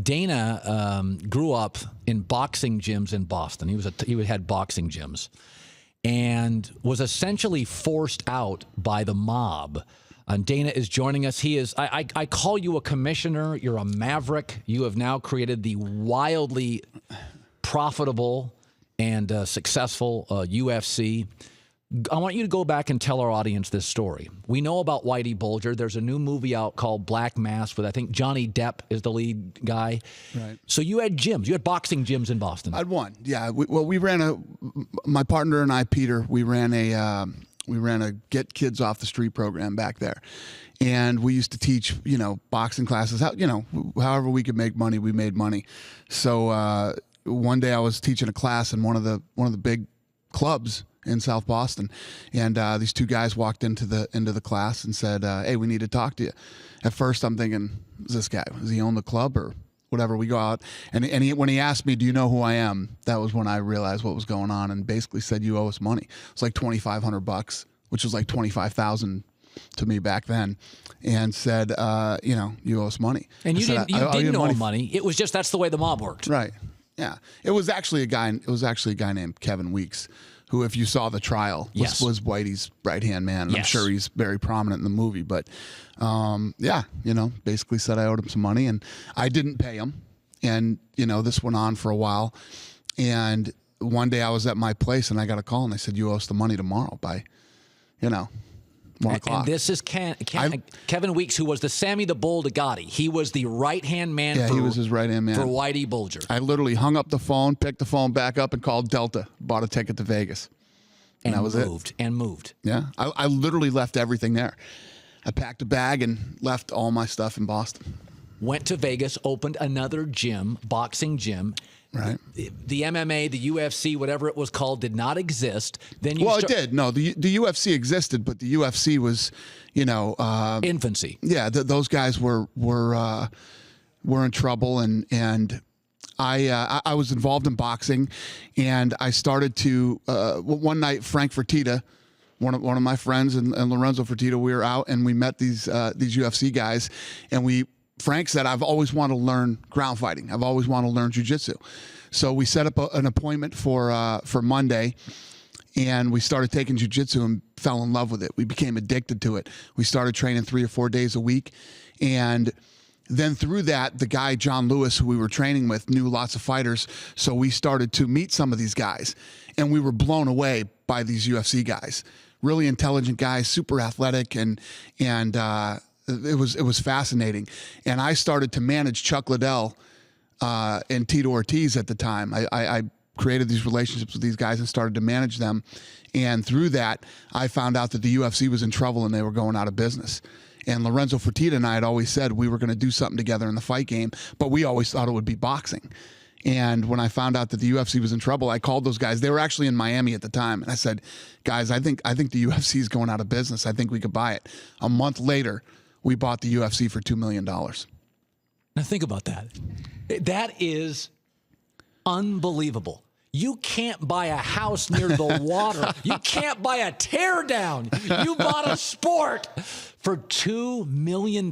Dana grew up in boxing gyms in Boston. He had boxing gyms, and was essentially forced out by the mob. Dana is joining us. He is. I call you a commissioner. You're a maverick. You have now created the wildly profitable and successful UFC. I want you to go back and tell our audience this story. We know about Whitey Bulger. There's a new movie out called Black Mass with, I think, Johnny Depp is the lead guy. Right. So you had gyms. You had boxing gyms in Boston. I had one. Yeah. We ran my partner and I, Peter, we ran a Get Kids Off the Street program back there. And we used to teach, boxing classes. However we could make money, we made money. So one day I was teaching a class in one of the big clubs in South Boston, and these two guys walked into the class and said, "Hey, we need to talk to you." At first, I'm thinking, "Is this guy? Does he own the club or whatever?" We go out, and when he asked me, "Do you know who I am?" That was when I realized what was going on, and basically said, "You owe us money." It's like $2,500, which was like $25,000 to me back then, and said, "You owe us money." And you said, didn't owe him money. It was just that's the way the mob worked. Right. Yeah. It was actually a guy named Kevin Weeks, who, if you saw the trial, was Whitey's right-hand man. And I'm sure he's very prominent in the movie. But, basically said I owed him some money, and I didn't pay him. And, this went on for a while. And one day I was at my place, and I got a call, and they said, "You owe us the money tomorrow by, 1 o'clock." And this is Kevin Weeks, who was the Sammy the Bull to Gotti. He was the right-hand man. Yeah, he was his right-hand man. For Whitey Bulger. I literally hung up the phone, picked the phone back up, and called Delta, bought a ticket to Vegas. And that was it. And moved. Yeah. I literally left everything there. I packed a bag and left all my stuff in Boston. Went to Vegas, opened another gym, boxing gym. Right. The MMA, the UFC, whatever it was called, did not exist. Then it did. No, the UFC existed, but the UFC was, infancy. Yeah, those guys were in trouble, and I was involved in boxing, and I started to one night Frank Fertitta, one of my friends, and Lorenzo Fertitta, we were out and we met these UFC guys, and Frank said, "I've always wanted to learn ground fighting. I've always wanted to learn jiu-jitsu." So we set up an appointment for Monday, and we started taking jiu-jitsu and fell in love with it. We became addicted to it. We started training 3 or 4 days a week. And then through that, the guy, John Lewis, who we were training with, knew lots of fighters. So we started to meet some of these guys, and we were blown away by these UFC guys. Really intelligent guys, super athletic, and it was fascinating. And I started to manage Chuck Liddell and Tito Ortiz at the time. I created these relationships with these guys and started to manage them. And through that, I found out that the UFC was in trouble and they were going out of business. And Lorenzo Fertitta and I had always said we were going to do something together in the fight game, but we always thought it would be boxing. And when I found out that the UFC was in trouble, I called those guys. They were actually in Miami at the time. And I said, "Guys, I think the UFC is going out of business. I think we could buy it." A month later, we bought the UFC for $2 million. Now think about that. That is unbelievable. You can't buy a house near the water. You can't buy a teardown. You bought a sport for $2 million.